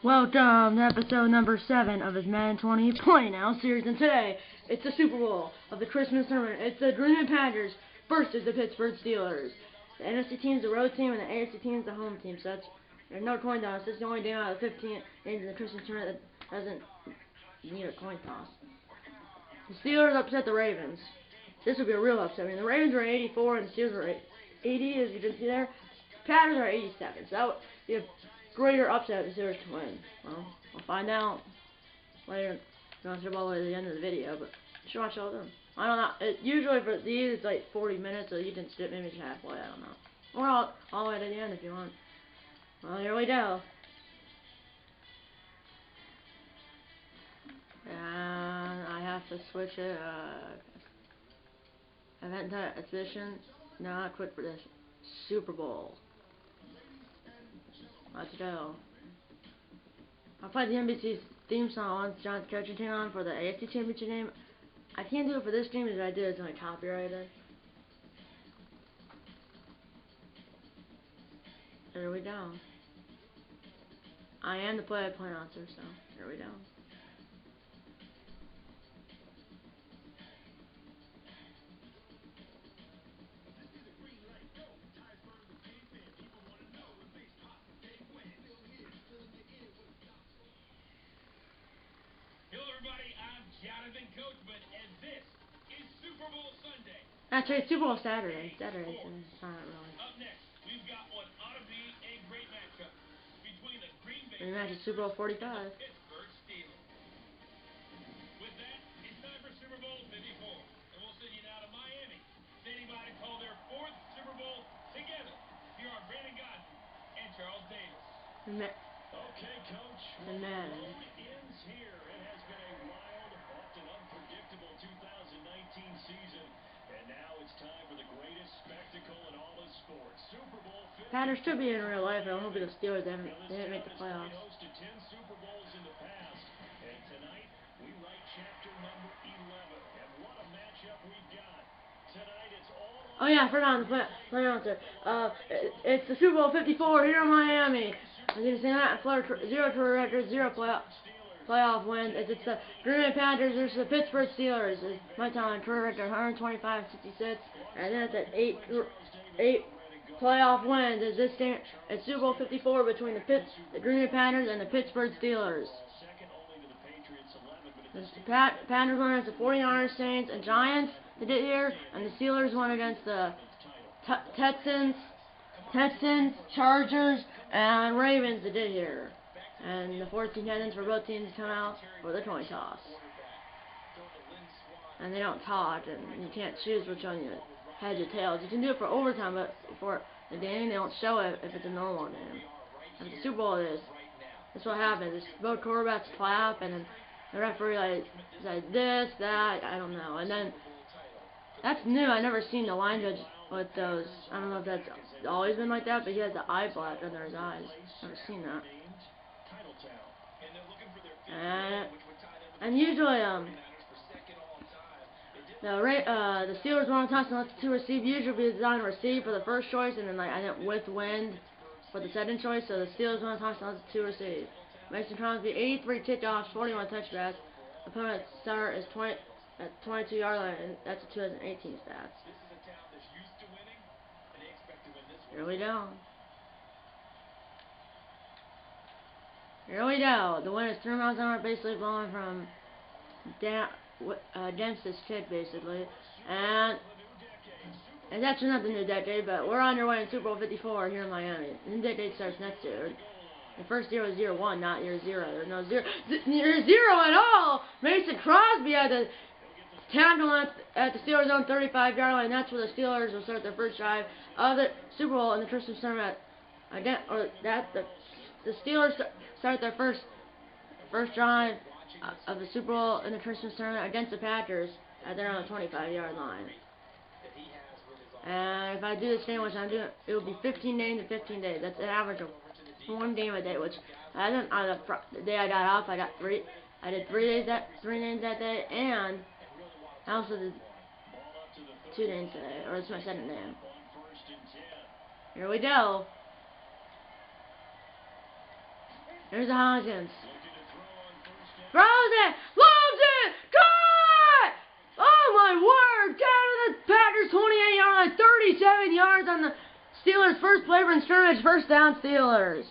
Welcome to episode number 7 of his Madden 20 Play Now series, and today it's the Super Bowl of the Christmas tournament. It's the Green Bay Packers versus the Pittsburgh Steelers. The NFC team's the road team, and the AFC team's the home team. So there's no coin toss. This is the only game out of the 15 games in the Christmas tournament that doesn't need a coin toss. The Steelers upset the Ravens. This would be a real upset. I mean, the Ravens were 84 and the Steelers were 80, as you can see there. Packers are 87, so that would be a greater upset if the Steelers to win. Well, we'll find out later. Don't have to all the way to the end of the video, but you should watch all of them. I don't know. Usually for these, it's like 40 minutes, so you can skip maybe halfway. I don't know. Or all the way to the end if you want. Well, here we go. And I have to switch it. Event type edition. No, quick for this. Super Bowl. Let's go. I played the NBC theme song once John's coaching team on for the AFC Championship game. I can't do it for this game because I did it's only copyrighted. Here we go. I am the play-by-play announcer, so here we go. And this is Super Bowl Sunday. Actually, it's Super Bowl Saturday. Saturday, so it's not really. Up next, we've got what ought to be a great matchup between the Green Bay Rematch of Super Bowl 45. and the Pittsburgh Steelers. With that, it's time for Super Bowl 54, and we'll send you now to Miami, standing by to call their 4th Super Bowl together. Here are Brandon Godden and Charles Davis. Okay, Coach. The Madden. Ends here. It has been a wild, often unpredictable 2019 season, and now it's time for the greatest spectacle in all of sports. Super Bowl 50. Packers should be in real life. I hope the Steelers they didn't make the playoffs. Hosted 10 Super Bowls in the past, and tonight we write chapter number 11. And what a matchup we've got. Tonight it's all. Oh yeah, I forgot the play announcer. It's the Super Bowl 54 here in Miami. I'm gonna say that 0 career record, 0 playoff wins. It's the Green Bay Packers versus the Pittsburgh Steelers. It's my time career record 125-66, and then it's at 8 playoff wins. Is this game? It's Super Bowl 54 between the Green Bay Packers and the Pittsburgh Steelers. The Packers won against the 49ers, Saints, and Giants. They did here, and the Steelers won against the Texans, Chargers, and Ravens. They did here. And the 14 headings for both teams come out for the coin toss. And they don't talk, and you can't choose which one you heads or tails. You can do it for overtime, but for the game, they don't show it if it's a normal game. And the Super Bowl is. That's what happens. Both quarterbacks clap, and then the referee like this, that, I don't know. And then that's new. I never seen the line judge with those. I don't know if that's always been like that, but he has the eye black under his eyes. Never seen that. And usually the Steelers want to toss and let the 2 receive. Usually be designed to receive for the first choice, and then I think with wind for the second choice. So the Steelers want to toss and let the 2 receive. Mason Crosby 83 kickoffs, 41 touchdowns. Opponent start is 22-yard line, and that's the 2018 stats. Here we go. Here we go. The wind is 3 miles an hour, basically blowing from against this kick, basically. And it's actually not the new decade, but we're on your way in Super Bowl 54 here in Miami. The new decade starts next year. The first year was year 1, not year 0. There's no year 0 at all. Mason Crosby had the tackle at the Steelers' own 35-yard line. That's where the Steelers will start their first drive of the Super Bowl in the Christmas tournament. Again, the Steelers start their first drive of the Super Bowl in the Christmas tournament against the Packers at their own 25-yard line. And if I do this game, which I'm doing, it will be 15 games in 15 days. That's an average of 1 game a day, which the day I got off, I did 3 games that day, and I also did 2 games today, or it's my second game. Here we go. Here's the Hodgins. Throws it! Loads it! Caught! Oh my word! Down to the Packers 28-yard line, 37 yards on the Steelers' first play from scrimmage. First down, Steelers.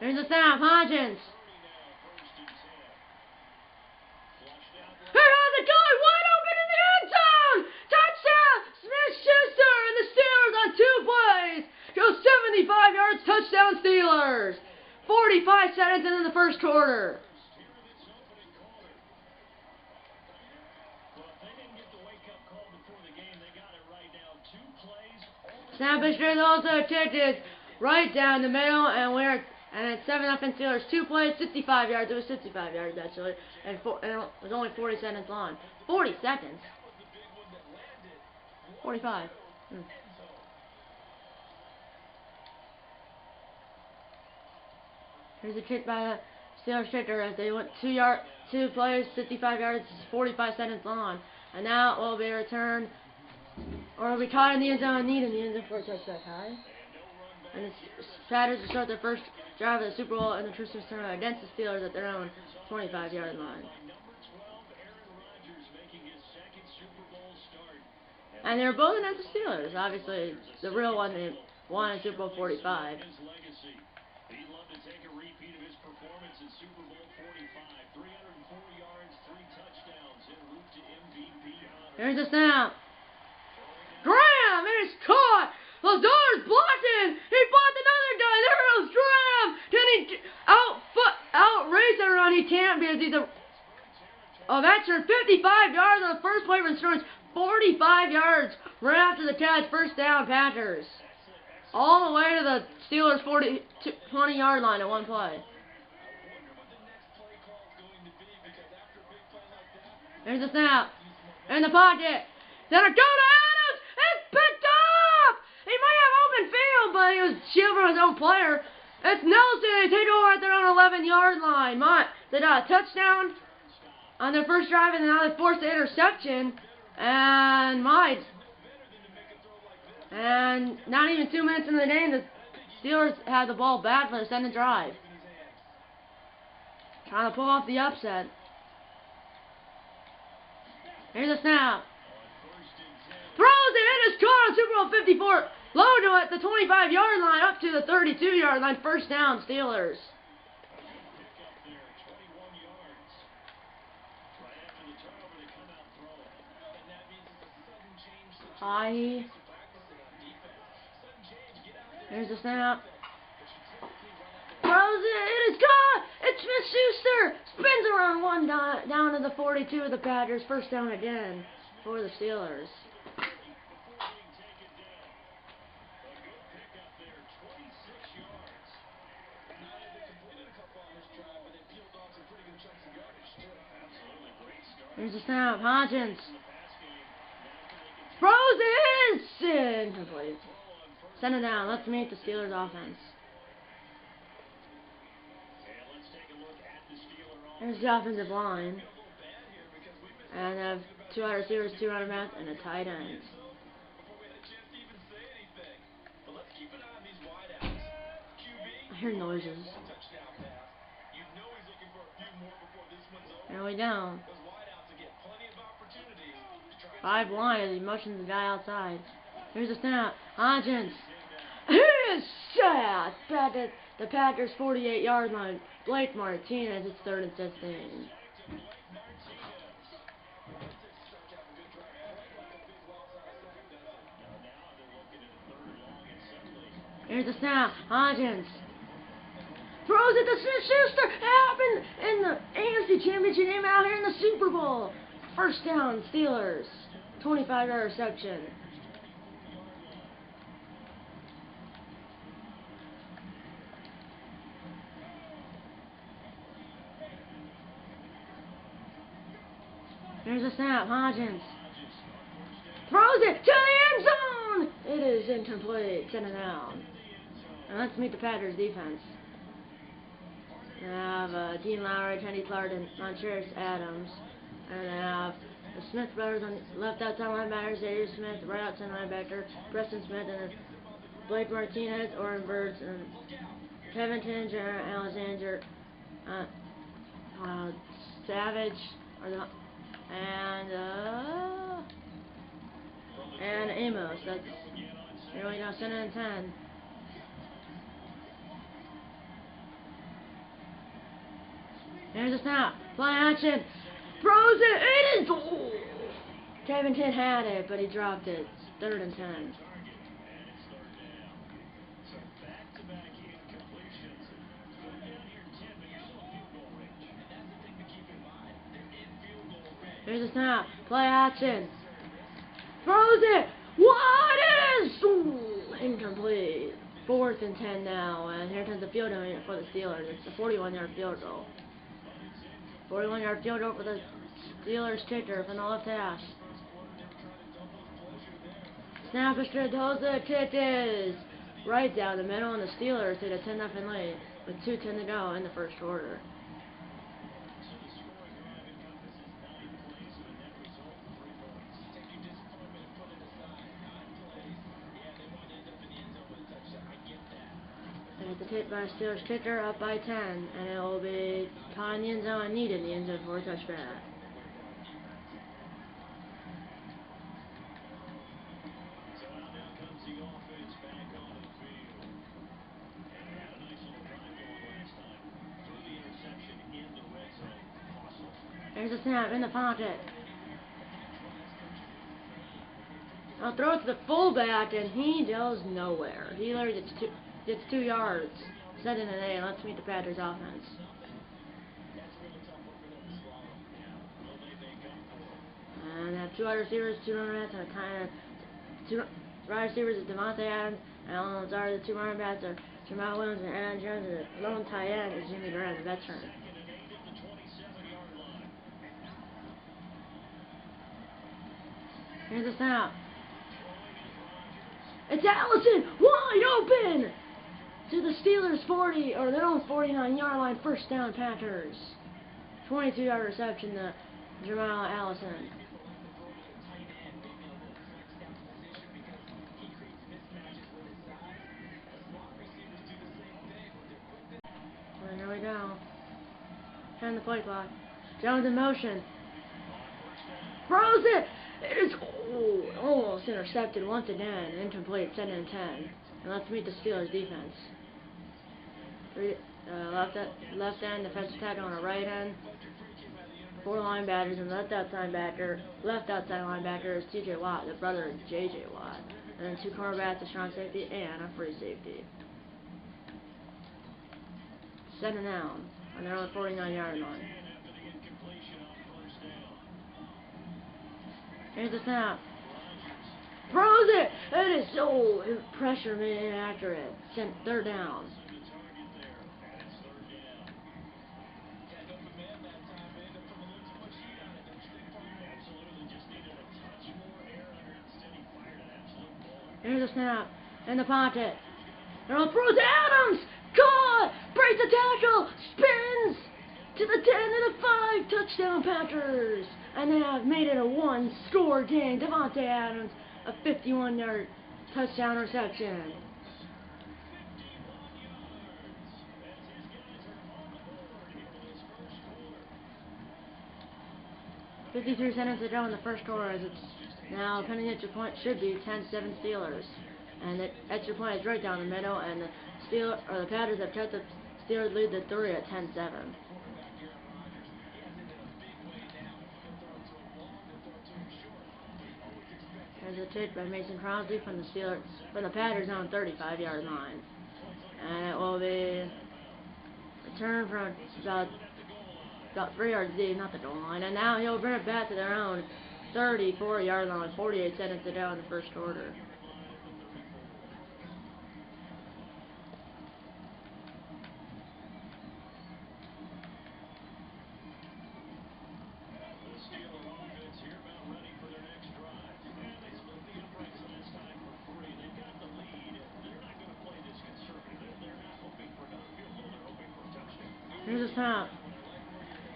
Here's the snap, Hodgins. Hit on the guy, wide open in the end zone! Touchdown! Smith-Schuster and the Steelers on 2 plays. Go 75 yards, touchdown Steelers. 45 seconds into the first quarter. Snap and straight also tipped right down the middle, and it's 7-0 Steelers. 2 plays, 65 yards. It was 65 yards actually, and it was only 40 seconds long. 40 seconds. 45. Here's a kick by the Steelers kicker as they went 2 plays, 55 yards, 45 seconds long, and now it will be returned. Or we caught in the end zone and need in the end zone for a touchdown high. And the Packers will start their first drive of the Super Bowl in the Christmas tournament against the Steelers at their own 25-yard line. And they were both against the Steelers. Obviously, the real one they won in Super Bowl 45. Here's the snap. Graham, it is caught. Lazar's blocking. He blocked another guy. There goes Graham. Can he outrace everyone? He can't because he's a veteran. 55 yards on the first play from scrimmage. 45 yards right after the catch. First down, Packers. All the way to the Steelers' 20-yard line at 1 play. There's the snap. In the pocket. Then a go to Adams. It's picked up. He might have open field, but he was shielding his own player. It's Nelson. They take over at their own 11-yard line. They got a touchdown on their first drive, and now they forced the interception. And not even 2 minutes into the game, the Steelers had the ball back for the second drive. Trying to pull off the upset. Here's a snap. Throws it, it is caught on Super Bowl 54. Low to at the 25-yard line, up to the 32-yard line. First down, Steelers. High. Here's the snap. Throws it, it is caught. It's Smith-Schuster. Spins around down to the 42 of the Packers. First down again for the Steelers. Here's the snap. Hodgins. Throws it. It's incomplete. Send it down. Let's meet the Steelers offense. Here's the offensive line. And they have 2 wide receivers, 2 running backs, and a tight end. I hear noises. There we go. 5 line as he motions the guy outside. Here's a snap. Hodgins. He is sacked back at the Packers' 48-yard line. Blake Martinez, it's 3rd and 16. Here's the snap. Hodgins. Throws it to Smith-Schuster. Happened in the AFC Championship game out here in the Super Bowl. First down, Steelers. 25-yard reception. Here's a snap. Hodgins. Throws it to the end zone. It is incomplete. Send it down. And let's meet the Packers defense. They have Dean Lowry, Kenny Clark, and Montrezl Adams. And they have the Smith brothers on the left outside linebacker, Xavier Smith, right outside linebacker, Preston Smith, and Blake Martinez, Oren Birds, and Kevin Tanger, Alexander, Savage, and Amos. That's here we go, 7 and 10. Here's a snap. Play action. Throws it. It is. Oh. Kevin Ted had it, but he dropped it. 3rd and 10. Here's a snap. Play action. Throws it. What is? Ooh, incomplete. 4th and 10 now, and here comes the field goal for the Steelers. It's a 41-yard field goal. 41-yard field goal for the Steelers kicker from the left hash. Snap is good. The kick is right down the middle, and the Steelers take a 10-0 lead with 2:10 to go in the first quarter. It's a kick by Steelers kicker up by 10, and it will be caught in the end zone and needed in the end zone for a touchback. There's a snap in the pocket. I'll throw it to the fullback, and he goes nowhere. He literally gets 2 yards. 7 and 8. Let's meet the Packers offense. And they have 2 wide receivers, 2 running backs, and a tight end. 2 wide receivers is Devontae Adams, and Alan Lazard. The 2 running backs are Jamal Williams and Aaron Jones, and the lone tight end is Jimmy Graham, the veteran. Here's the snap. It's Allison, wide open to the Steelers 40 or their own 49-yard line. 1st down, Packers. 22-yard reception to Jamal Allison. And here we go. Turn the play clock. Jones in motion. Throws it. It is almost intercepted once again. Incomplete. 7 and 10. And let's meet the Steelers defense. Left end defensive tackle on the right end. 4 linebackers and left outside linebacker is T.J. Watt, the brother of J.J. Watt. And then 2 cornerbacks, a strong safety and a free safety. 7 down on their own 49-yard line. Here's the snap. Throws it! It is so pressure made inaccurate. 3rd down. Here's the snap. In the pocket. Throws Adams! Caught! Breaks the tackle! Spins! To the 10 and the 5! Touchdown Packers! And they have made it a 1-score game. Devontae Adams, a 51-yard touchdown reception. 53 seconds to go in the first quarter, as it's now pending extra point should be 10-7 Steelers. And the extra point is right down the middle, and the Packers have cut the Steelers lead to 3 at 10-7. There's a kick by Mason Crosby from the Packers on 35-yard line. And it will be returned from about 3 yards deep, not the goal line. And now he'll bring it back to their own 34-yard line, 48 seconds to go in the first quarter. Here's a snap.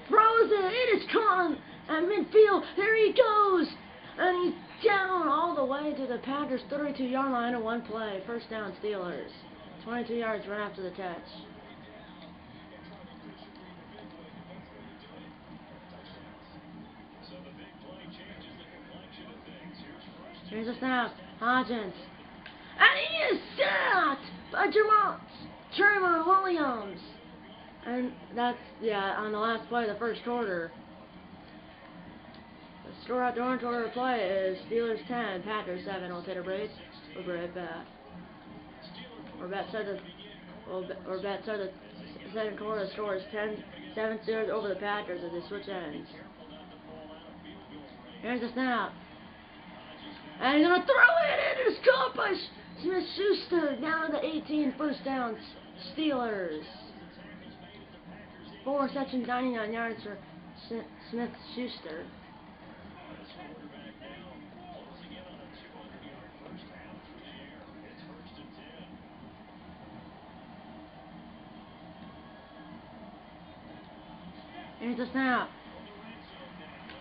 Throws it. It is caught at midfield. There he goes. And he's down all the way to the Packers' 32-yard line in one play. First down, Steelers. 22 yards right after the catch. Here's a snap. Hodgins. And he is sacked by Tremont Williams. And that's, on the last play of the first quarter. The score at the orange order play is Steelers 10, Packers 7. We'll take a break. We'll be right back. We're about to the second quarter. The score is 7 Steelers over the Packers as they switch ends. Here's the snap. And he's going to throw it. It is caught by Smith-Schuster down to the 18. First down, Steelers. 4 receptions, 99 yards for Smith-Schuster. Here's the snap.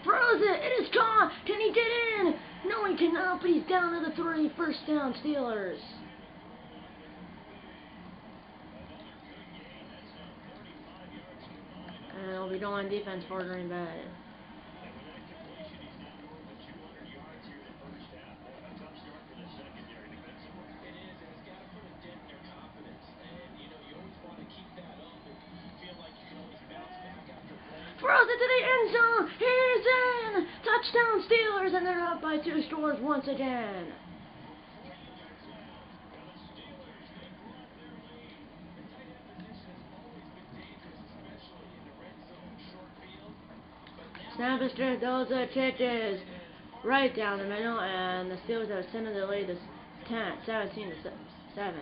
Throws it. It is caught. Can he get in? No, he cannot, but he's down to the 3. First down, Steelers. And it'll be no on defense for Green Bay. Throws it to the end zone. He's in. Touchdown Steelers, and they're up by 2 scores once again. Snap is straight. Those are catches right down the middle, and the Steelers have extended the lead to 17 to 7.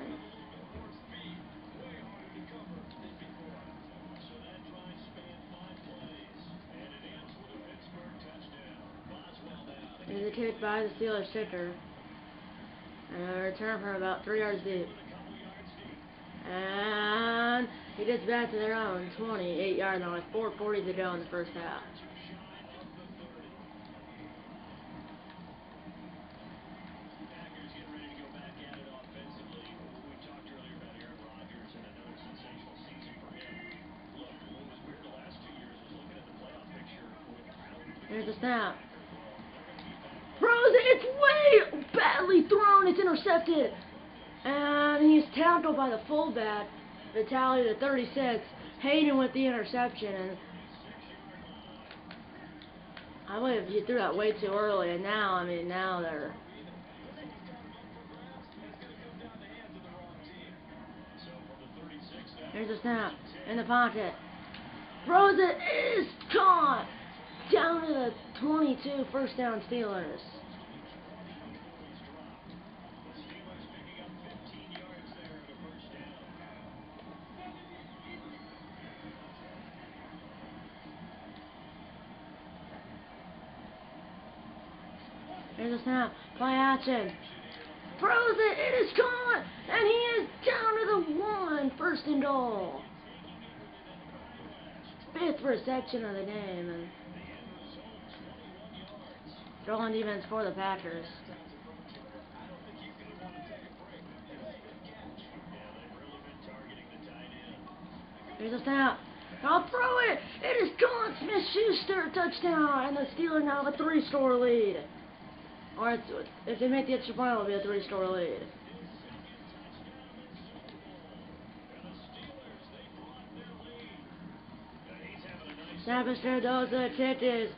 There's a kick by the Steelers kicker. And a return from about 3 yards deep. And he gets back to their own 28-yard line with 4:40 to go in the first half. Here's the snap. Throws it. It's way badly thrown. It's intercepted. And he's tackled by the fullback, Vitaly to 36. Hayden with the interception. And I believe he threw that way too early. And now, now they're... Here's the snap. In the pocket. Throws it. It is caught. Down to the 22, first down Steelers. Here's a snap. Play action. Throws it. It is caught. And he is down to the 1, first and goal. 5th reception of the game. And throw on defense for the Packers. Here's a snap. I'll throw it. It is gone. Smith-Schuster, touchdown. And the Steelers now have a 3-score lead. Or if they make the extra point, it'll be a 3-score lead. Snap is there. Those are the catches.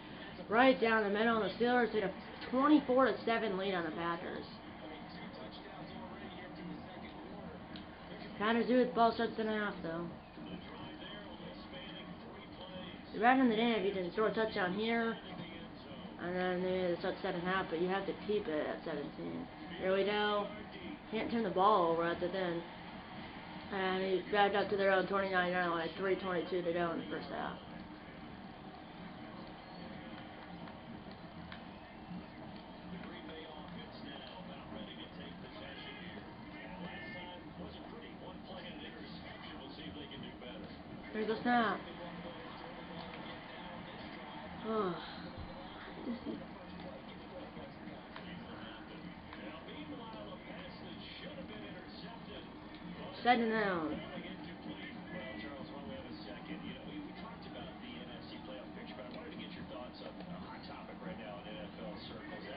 Right down the middle, and the Steelers take a 24-7 lead on the Packers. Packers do with ball starts in half, though. Back in the day, if you can score a touchdown here, and then maybe they start 7.5, but you have to keep it at 17. Here we go. Can't turn the ball over at the end. And he's back up to their own 29-yard line, 3:22 to go in the first half. Here's the snap. Oh. Second down.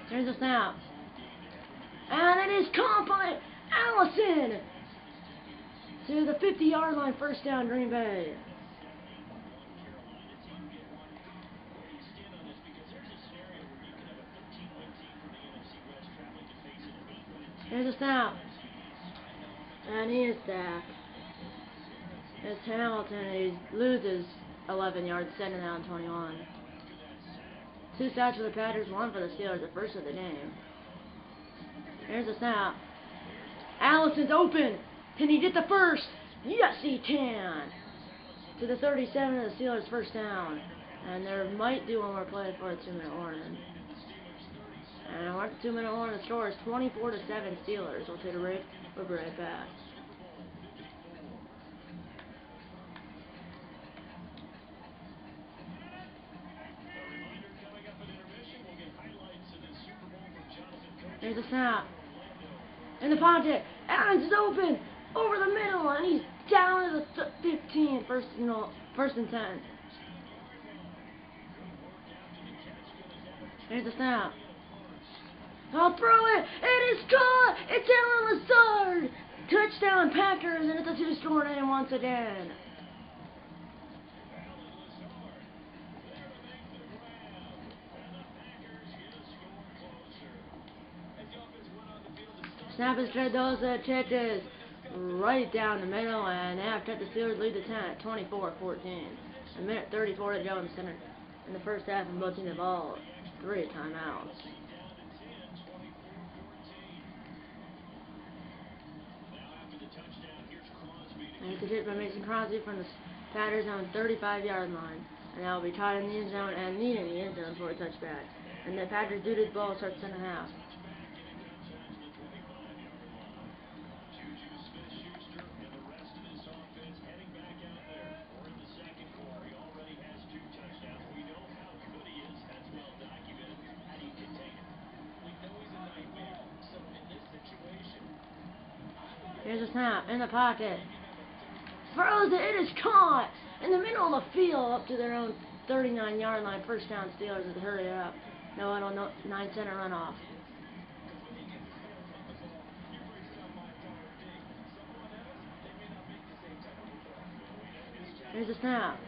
Here's the snap. And it is caught by Allison to the 50-yard line, first down, Green Bay. Here's the snap. And he is sacked. It's Hamilton. He loses 11 yards, second down, 21. 2 sacks for the Packers, 1 for the Steelers, the first of the game. Here's the snap. Allison's open. Can he get the first? Yes, he can. To the 37 of the Steelers, first down. And there might do one more play for a 2-minute warning. And once the 2-minute warning, the score is 24-7 Steelers. We'll take a break. We'll be right back. Here's a snap. In the pocket. Adams is open. Over the middle. And he's down to the 15. First and 10. Here's the snap. I'll throw it. It is caught. It's Allen Lazard. Touchdown Packers. And it's a 2-score game once again. Snap is Tredosa catches right down the middle, and after the Steelers lead the 10 at 24-14. A minute 34 to go in the first half, and both teams have all 3 timeouts. And it's a hit by Mason Crosby from the Packers on the 35-yard line, and that will be tied in the end zone and leading the end zone for a touchback. And the Packers do this ball starts second half. Here's a snap in the pocket. Throws it. It is caught in the middle of the field up to their own 39-yard line. First down Steelers to hurry up. No 9-center runoff. Here's a snap.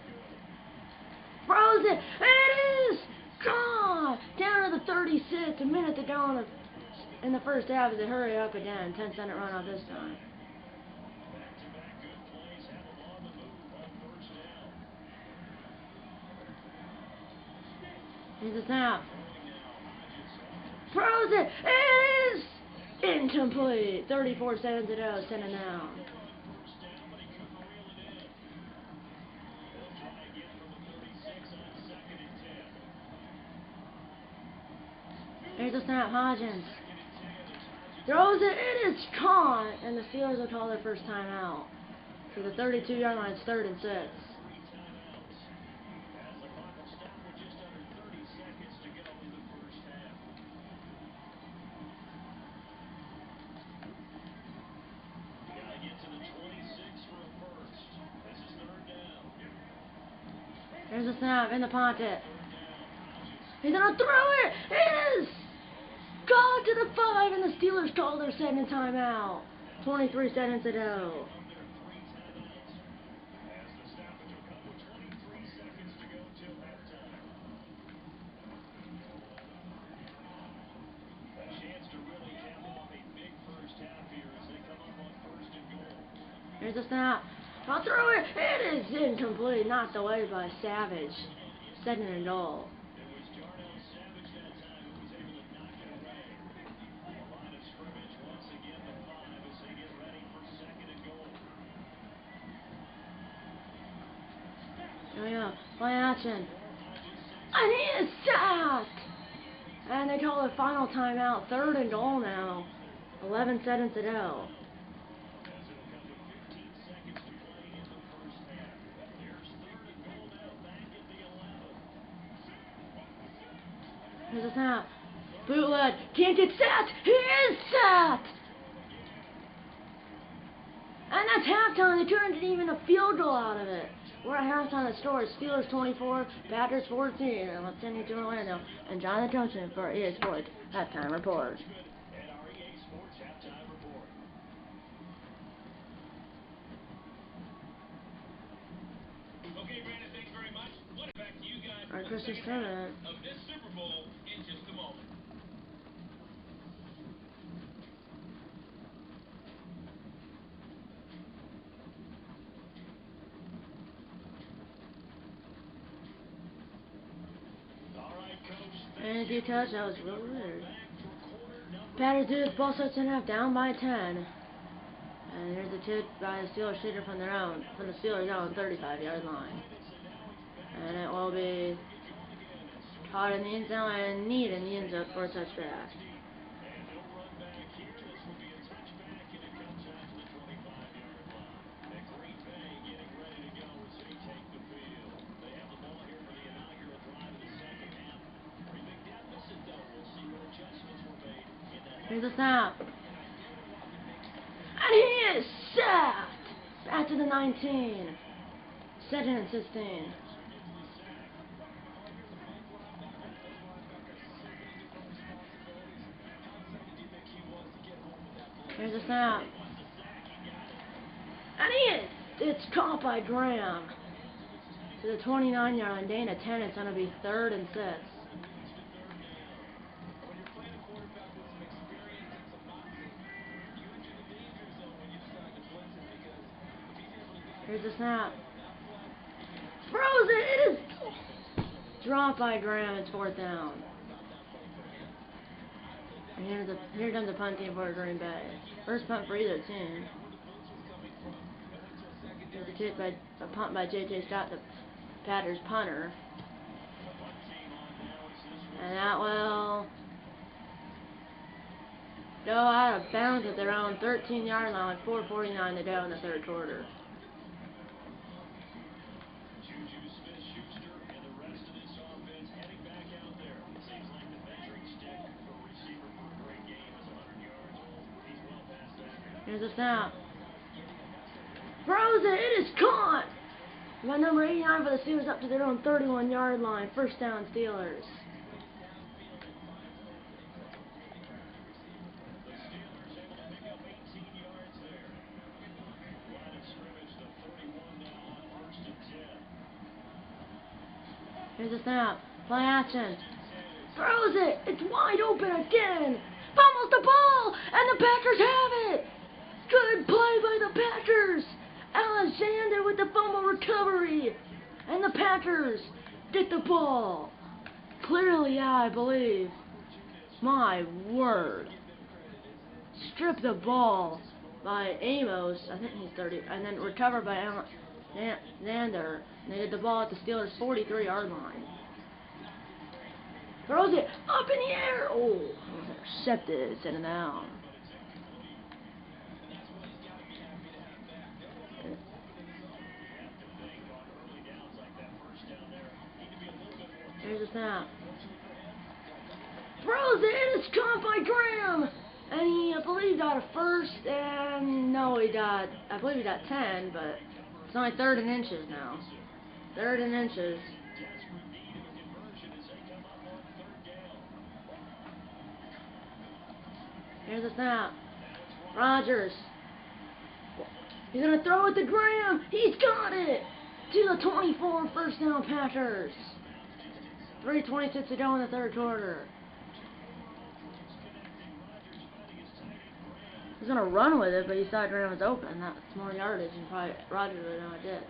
Throws it. It is caught down to the 36. A minute to go in the first half as they hurry up again. 10-center runoff this time. Here's a snap. Throws it. It is incomplete. 34 seconds to go. Sending down. Here's a snap. Hodgins throws it. It is caught, and the Steelers will call their first timeout. To the 32-yard line. It's 3rd and 6. Here's a snap in the pocket. He's gonna throw it. It is gone to the 5, and the Steelers call their second timeout. 23 seconds to go. Here's a snap. I'll throw it. It is incomplete. Knocked away by Savage. 2nd and goal. Here we go. Play action. And he is sacked. And they call it final timeout. 3rd and goal now. 11 seconds to go. Here's a snap. Bootleg. Can't get sacked. He is sacked. And that's halftime. They turned even a field goal out of it. We're at halftime. The score is Steelers 24, Packers 14. And let's send you to Orlando. And Jonathan Johnson for EA Sports halftime report. Okay, Brandon, thanks very much. What back to you guys Our for the Christmas second half tournament. of this Super Bowl in just a moment. And if touch, that was really weird. Packers do it, ball starts in half, down by 10. And here's the tip by the Steelers shooter from the Steelers own 35-yard line. And it will be caught in the end zone and Need in the end zone for a touchback. Here's the snap. And he is sacked! Back to the 19. 2nd and 16. Here's the snap. And he is! It's caught by Graham. To the 29-yard line. Gain of 10. It's going to be 3rd and 6. Here's the snap. Throws it! It is dropped by Graham. It's 4th down. And here comes the punt team for Green Bay. First punt for either team. Here's a punt by J.J. Scott, the Packers punter. And that will go out of bounds at their own 13-yard line with 4:49 to go in the 3rd quarter. Here's a snap. Throws it. It is caught by number 89 for the Steelers up to their own 31-yard line. 1st down, Steelers. Here's a snap. Play action. Throws it. It's wide open again. Fumbles the ball, and the Packers have it. Good play by the Packers. Alexander with the fumble recovery. And the Packers get the ball. Clearly, I believe. My word. Strip the ball by Amos. I think he's 30. And then recovered by Alexander. And they get the ball at the Steelers' 43-yard line. Throws it up in the air. Oh, intercepted. Send it down. Here's a snap. Throws it. It's caught by Graham. And he, I believe, got a first. And no, I believe he got 10, but it's only 3rd and inches now. 3rd and inches. Here's a snap. Rodgers. He's going to throw it to Graham. He's got it. To the 24, 1st down, Packers. 3:26 to go in the 3rd quarter. He's going to run with it, but he thought Graham was open. That's more yardage, and probably Rodgers would have known it did.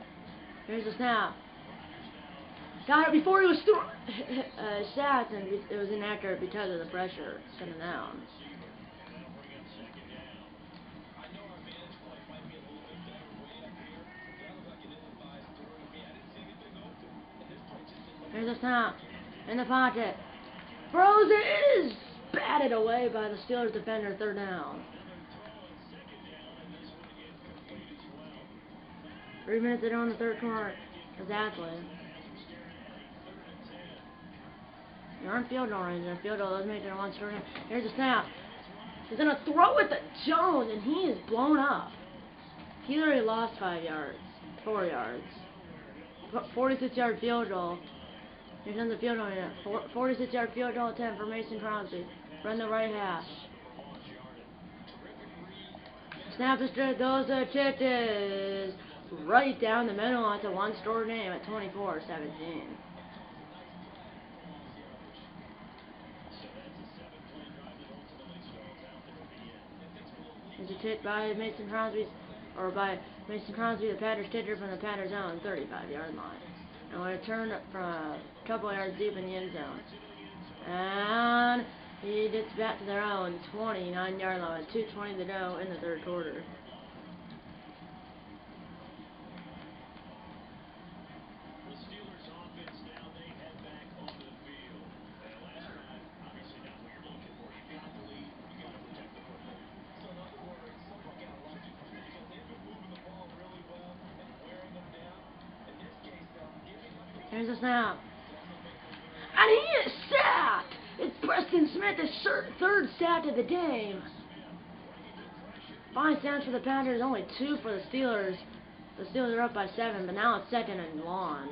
Here's the snap. Got it before he was sacked, and it was inaccurate because of the pressure sending down. Here's a snap. In the pocket. Throws it. It is batted away by the Steelers defender. 3rd down. 3 minutes to go in the 3rd quarter. Exactly. They're on field goal range. Their field goal doesn't make it a one-score game. Here's a snap. He's going to throw it to Jones, and he is blown up. He already lost 5 yards. 4 yards. 46-yard field goal. Here comes the field goal here. 46-yard field goal attempt for Mason Crosby. Run the right hash. Snap the straight goes to kick is right down the middle. It's a one-score game at 24-17. There's a kick by Mason Crosby, the Packers kicker from the Packers zone, 35-yard line. And we're turned from a couple yards deep in the end zone. And he gets back to their own 29-yard line with 2:20 to go in the third quarter. Here's a snap. And he is sacked! It's Preston Smith, his third sack of the game. 5 sacks for the Packers, only 2 for the Steelers. The Steelers are up by 7, but now it's 2nd and long.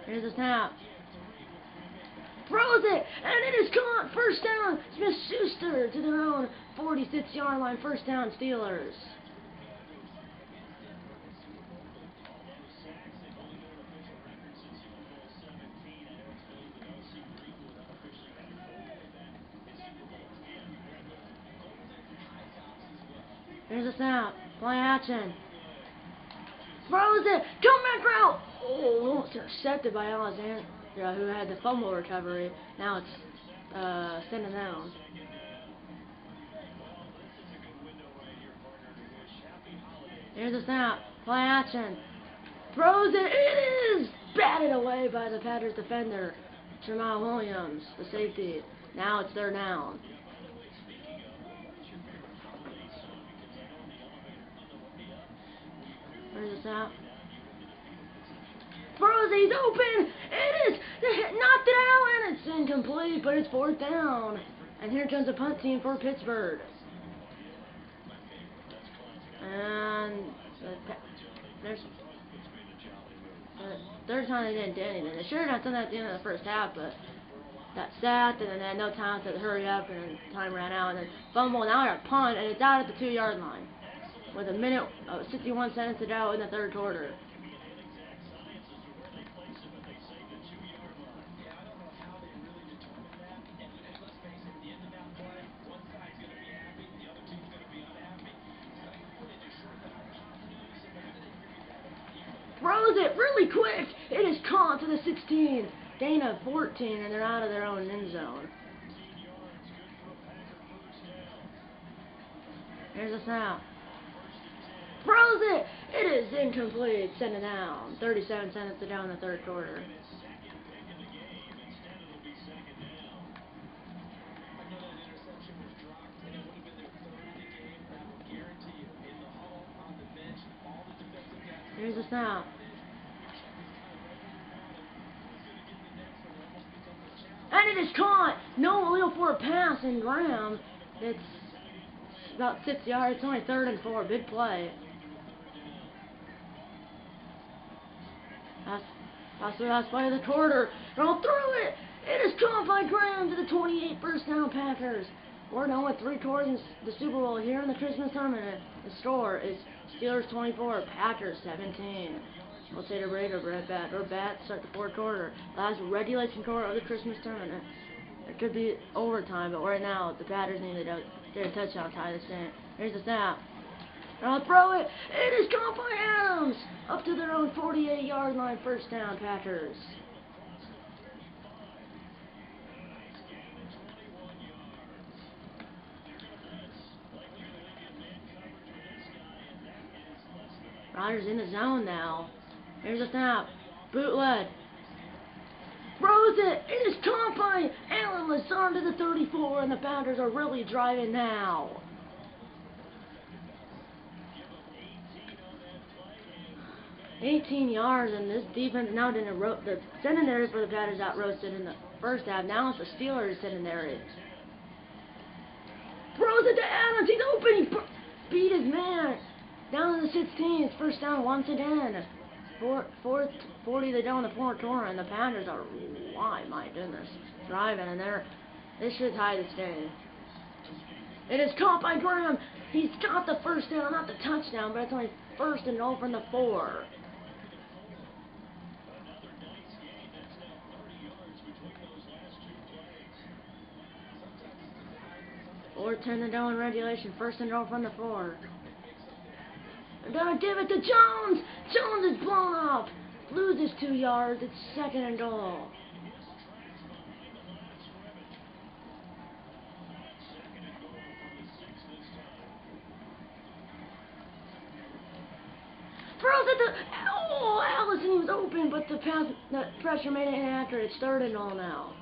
Here's a snap. Throws it, and it is caught. First down, Smith-Schuster to their own 46-yard line. First down, Steelers. Here's a snap. Play action. Throws it. Come back route. Oh, almost intercepted by Alexander, who had the fumble recovery. Now it's sending down. Here's a snap. Play action. Throws it. It is batted away by the Packers defender, Jamal Williams, the safety. Now it's third down. Where's this out? Throws it, he's open! It is! Knocked it out, and it's incomplete, but it's fourth down. And here comes the punt team for Pittsburgh. And there's the third time they didn't do anything. They should have done that at the end of the first half, but got sacked, and then they had no time to hurry up, and then time ran out, and then fumble, and now they're at punt, and it's out at the 2-yard line. With a minute, 61 seconds to go in the third quarter. Throws it really quick. It is caught to the 16. Gain of 14, and they're out of their own end zone. Here's a snap. Throws it! It is incomplete. Send it down. 37 seconds to go in the third quarter. Here's a snap. And it is caught! No wheel for a pass, and Graham. It's about 6 yards. It's only 3rd and 4. Big play. That's the last play of the quarter. Throw through it. It is caught by Graham to the 28 first down Packers. We're done with 3 quarters in the Super Bowl here in the Christmas tournament. The score is Steelers 24, Packers 17. We'll take a break. We're back to start the fourth quarter. Last regulation quarter of the Christmas tournament. It could be overtime, but right now the Packers need to get a touchdown tie this game. Here's the snap. I'll throw it. It is caught by Adams. Up to their own 48-yard line. First down, Packers. Rodgers in the zone now. Here's a snap. Bootleg. Throws it. It is caught by Allen Lazard to the 34, and the Packers are really driving now. 18 yards, and this defense now didn't the secondary for the Packers got roasted in the first half. Now it's the Steelers secondary. Throws it to Adams. He's open. He beat his man. Down to the 16. It's first down once again. 40 they down the 4 corner, and the Packers are, why, my goodness, driving, and they should tie this game. It is caught by Graham. He's got the first down, not the touchdown, but it's only 1st and 0 from the 4. Or 10 to go in regulation, 1st and 0 from the 4. They're gonna give it to Jones. Jones is blown up. Loses 2 yards. It's 2nd and goal. Throws it to Allison. He was open, but the pressure made it inaccurate. It's 3rd and goal now.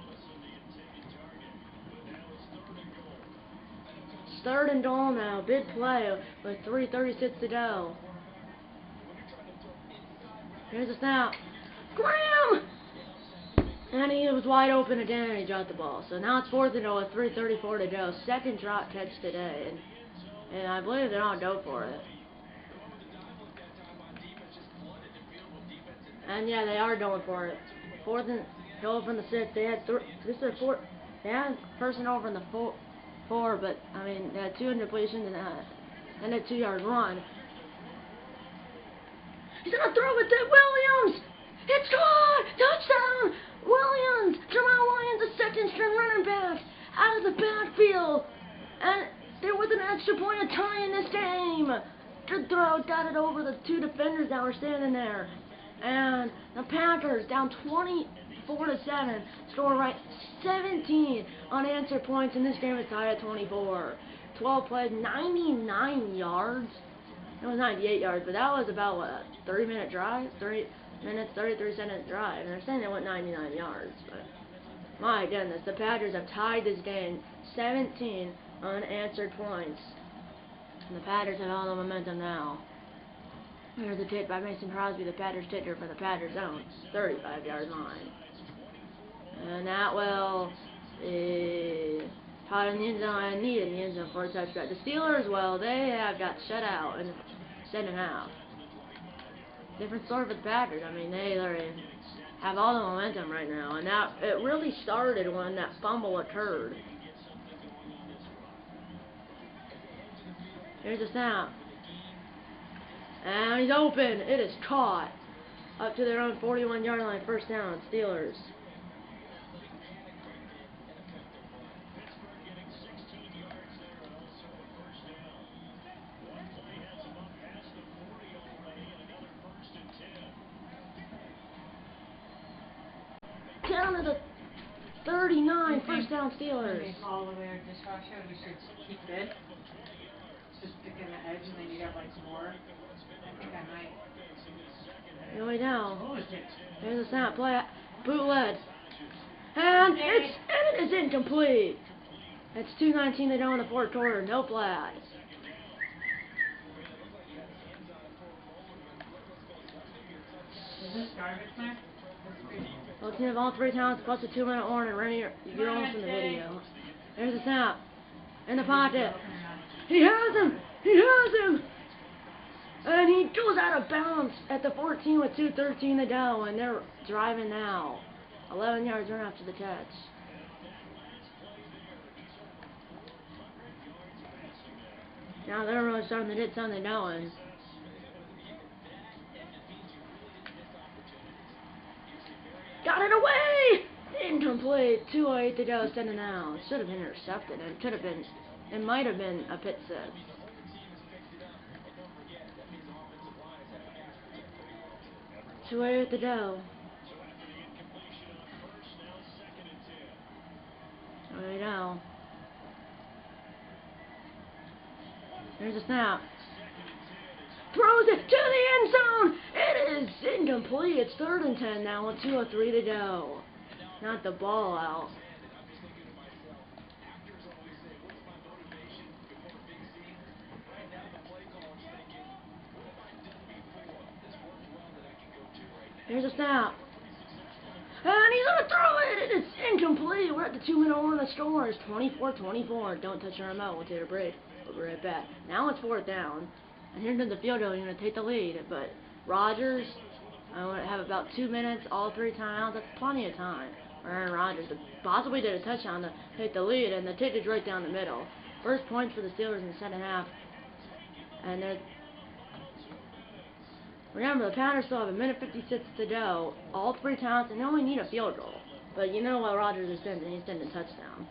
3rd and goal now. Big play with 3:36 to go. Here's a snap. Graham! And he was wide open again, and he dropped the ball. So now it's 4th and goal with 3:34 to go. 2nd drop catch today, and I believe they're not go for it. And yeah, they are going for it. 4th and goal from the 6. They had this is their 4th. They had 1st and 0 from the 4, but I mean they had 2 incompletions and a 2-yard run. He's gonna throw it to Williams. It's caught! Touchdown! Williams! Jamal Williams, the 2nd-string running back, out of the backfield, and there was an extra point of tie in this game. Good throw, got it over the 2 defenders that were standing there. And the Packers, down 24-7, score right 17 unanswered points, and this game is tied at 24. 12 plays, 99 yards. It was 98 yards, but that was about, what, a 30-minute drive? 3 minutes, 33-second drive. And they're saying they went 99 yards, but my goodness, the Packers have tied this game 17 unanswered points. And the Packers have all the momentum now. Here's a hit by Mason Crosby, the Packers kicker for the Packers own 35-yard line. And that will caught in the end zone and needed in the end zone for a touchdown. The Steelers, well, they have got shut out in the second half. Different story for the Packers. I mean, they literally have all the momentum right now, and that it really started when that fumble occurred. Here's the snap. And he's open. It is caught. Up to their own 41-yard line. 1st down. Steelers. Down to the 39. 1st down. Steelers. All the way to dishwasher. We should keep it. Just stick in the edge, and then you got like more. I think I might. Going down. What was it? Here's a snap play. Bootleg. And it is incomplete. It's 2:19 to go in the 4th quarter. No flags. Is this garbage time? Well, team of all 3 talents plus a 2-minute warning. Rainier, you get almost in the video. There's a snap. In the pocket. He has him! He has him! And he goes out of bounds at the 14 with 2:13 to go, and they're driving now. 11 yards run after the catch. Now they're really starting to get something going. Got it away! Incomplete. 2:08 to go, sending out. Should have been intercepted. It could have been. It might have been a pit set. To go. There we go. There's a snap. Throws it to the end zone. It is incomplete. It's 3rd and 10 now with 2:03 to go. Not the ball out. Here's a snap. And he's going to throw it. It is incomplete. We're at the 2-minute warning. The score is 24-24. Don't touch your remote. We'll take a break. We'll be right back. Now it's 4th down. And here comes the field goal. You're going to take the lead. But Rodgers, I want to have about 2 minutes, all 3 timeouts. That's plenty of time. Aaron Rodgers possibly did a touchdown to take the lead, and the kick is right down the middle. First points for the Steelers in the second half. And they're... Remember, the Panthers still have 1:56 to go. All 3 timeouts, and they only need a field goal. But you know what Rodgers is sending? He's sending a touchdown.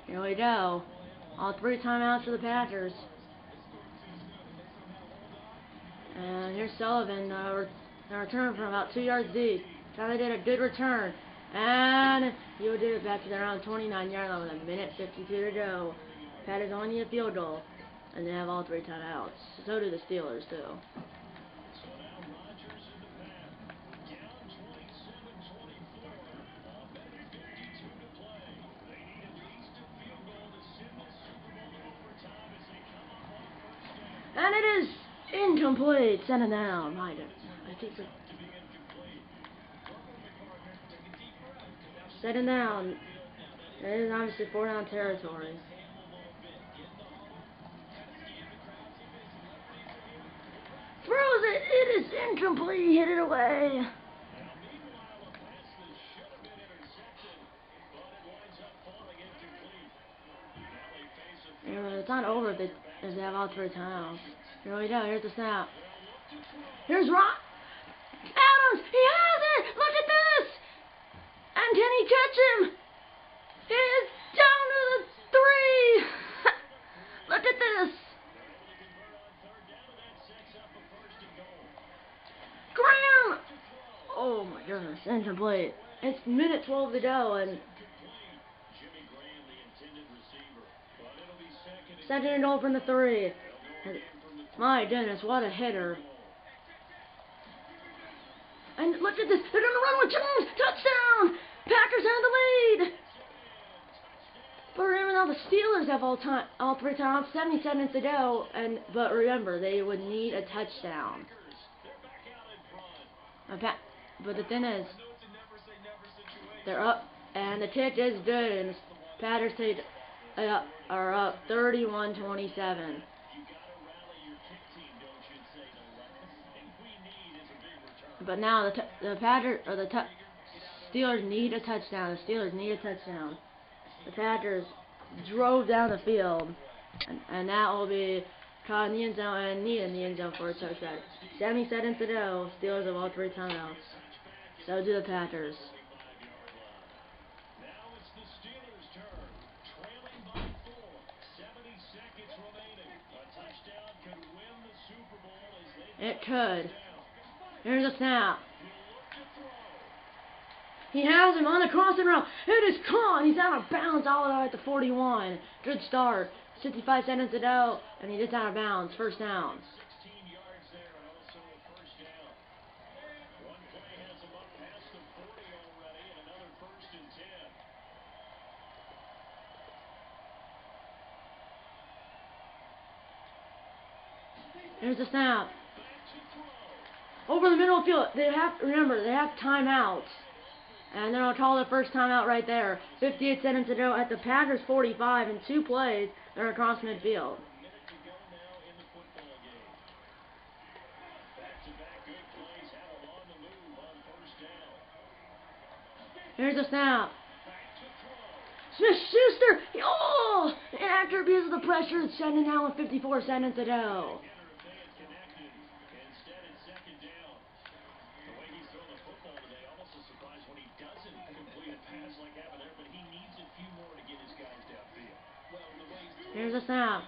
Here we go. All 3 timeouts for the Packers. And here's Sullivan, return from about 2 yards deep. Finally did a good return. And he would do it back to their own 29-yard line with 1:52 to go. Packers only need a field goal. And they have all 3 timeouts. So do the Steelers, too. And it is incomplete. Send it down. I think so. Set it down. It is obviously 4-down territory. Throws it. It is incomplete. He hit it away. Anyway, it's not over if they have all 3 timeouts. Here we go. Here's the snap. Here's Adams. He has it. Look at this. And can he catch him? He is down to the 3. Look at this. Graham. Oh my goodness. Incomplete. It's 1:12 to go, and second and goal from the 3. My goodness, what a hitter. And look at this. They're going to run with Jones. Touchdown. Packers have the lead. But remember now, the Steelers have all 3 times, 70 seconds to go. But remember, they would need a touchdown. But the thing is, they're up, and the kick is good, and the Packers are up 31-27. But now the Steelers need a touchdown. The Steelers need a touchdown. The Packers drove down the field, and that will be caught in the end zone and need in the end zone for a touchdown. 70 seconds to go. Steelers have all 3 timeouts. So do the Packers. It could. Here's a snap. He has him on the crossing route. It is caught. He's out of bounds all the way at the 41. Good start. 65 seconds to go, and he gets out of bounds. First down. Here's the snap. Over the middle of the field. They have timeouts. And then I'll call the first timeout right there. 58 seconds to go at the Packers 45 in 2 plays. They're across midfield. Here's the snap. Smith-Schuster. Oh! And after abuse of the pressure, it's sending down with 54 seconds to go. Here's a snap.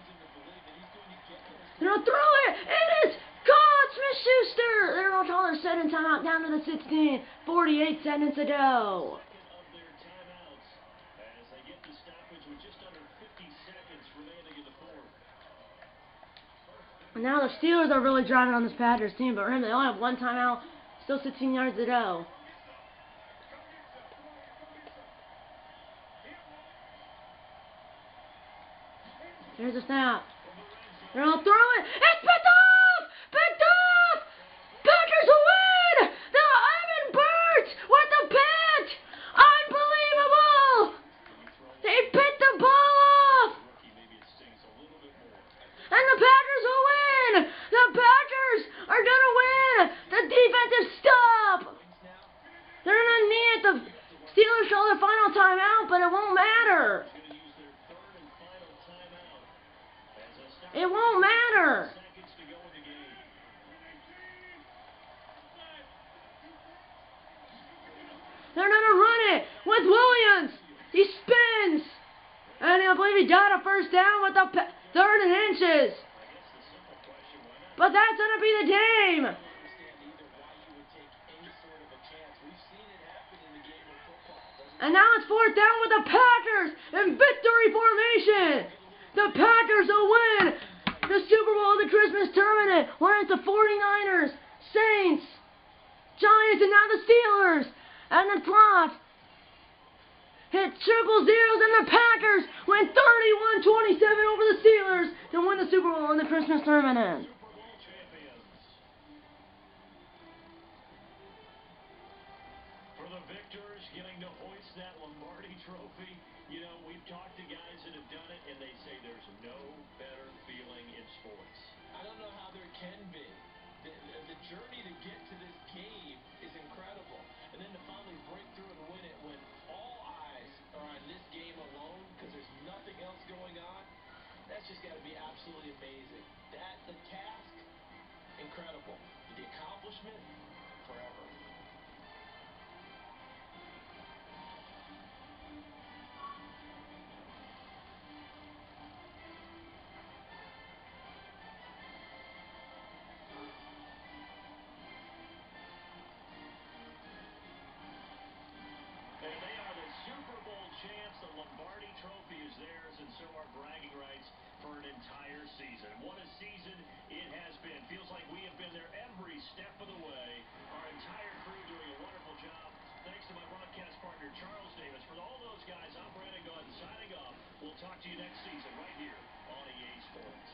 They're going to throw it. It is caught. Smith-Schuster. They're going to call their second timeout down to the 16. 48 seconds to go. And now the Steelers are really driving on this Packers team, but remember, they only have 1 timeout. Still 16 yards to go. Here's a snap. They're going to throw it. It's picked off! Picked But that's going to be the game. And now it's 4th down with the Packers in victory formation. The Packers will win the Super Bowl of the Christmas tournament, where it's the 49ers, Saints, Giants, and now the Steelers. And the clock hit triple zeros, and the Packers win 31-27 over the Steelers to win the Super Bowl in the Christmas tournament. Victors getting to hoist that Lombardi trophy. You know, we've talked to guys that have done it, and they say there's no better feeling in sports. I don't know how there can be. The journey to get to this game is incredible. And then to finally break through and win it when all eyes are on this game alone because there's nothing else going on, that's just got to be absolutely amazing. The task, incredible. The accomplishment, forever. Super Bowl champs, the Lombardi trophy is theirs, and so are bragging rights for an entire season. What a season it has been. Feels like we have been there every step of the way. Our entire crew doing a wonderful job. Thanks to my broadcast partner, Charles Davis. For all those guys, I'm Brandon Gunn signing off. We'll talk to you next season right here on EA Sports.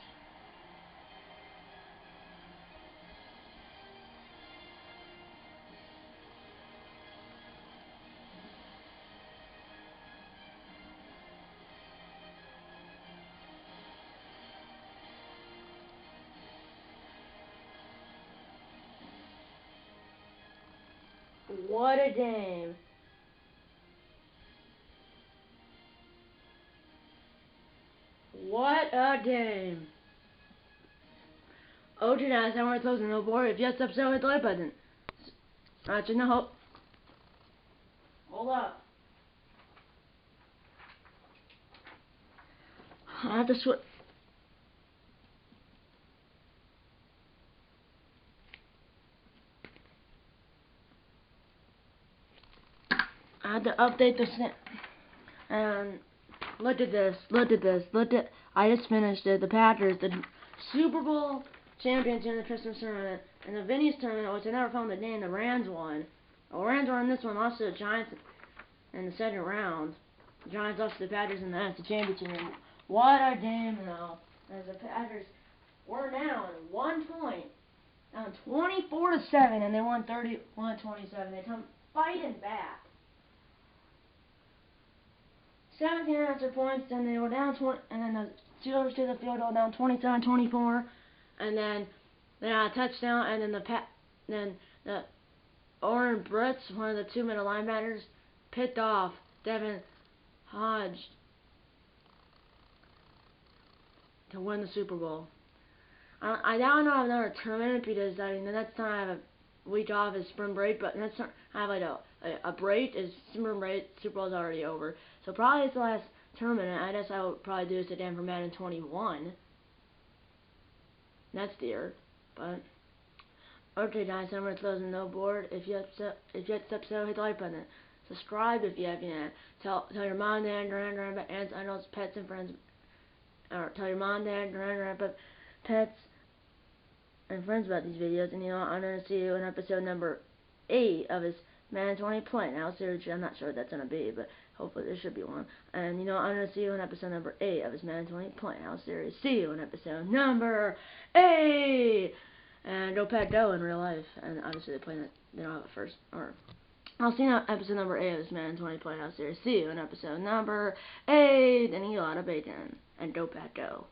What a game. What a game. Oh, guys, I want to close the board. If you have subscribe, hit the like button. Actually, no. Hold up. I have to switch. I had to update the snap. And look at this. I just finished it. The Packers, the Super Bowl champions in the Christmas tournament, and the Vinny's tournament, which I never found the name. The Rams won. The Rams won this one. Lost to the Giants in the second round. The Giants lost to the Packers in the NFC Championship. What a game, though! As the Packers were down 1 point, down 24-7, and they won 31-27. They come fighting back. 17 unanswered points, then they were down 20, and then the Steelers to the field goal down 27-24, and then they had a touchdown, and then the Oren Brooks, one of the 2 middle linebackers, picked off Devin Hodge to win the Super Bowl. I now know I have another tournament because the next time I have a week off is spring break, but next time I have like a break is spring break. Super Bowl's already over, so probably it's the last tournament. I guess I would probably do this again for Madden 21 next year. But okay, guys, I'm gonna close the no board. If you like this episode, hit the like button. Subscribe if you haven't yet. Tell your mom, dad, grandma, aunts, uncles, pets, and friends. Or tell your mom, dad, grandma, pets, and friends about these videos. And I'm gonna see you in episode number 8 of his Madden 20 Play Now series. I'm not sure what that's gonna be, but hopefully there should be one. And I'm gonna see you in episode number 8 of his Madden 20 Play Now series. See you in episode number 8. And go Pack Go in real life. And obviously they play it. They don't have it first. Or I'll see you in episode number 8 of this Madden 20 Play Now series. See you in episode number 8. And eat a lot of bacon. And go Pack Go.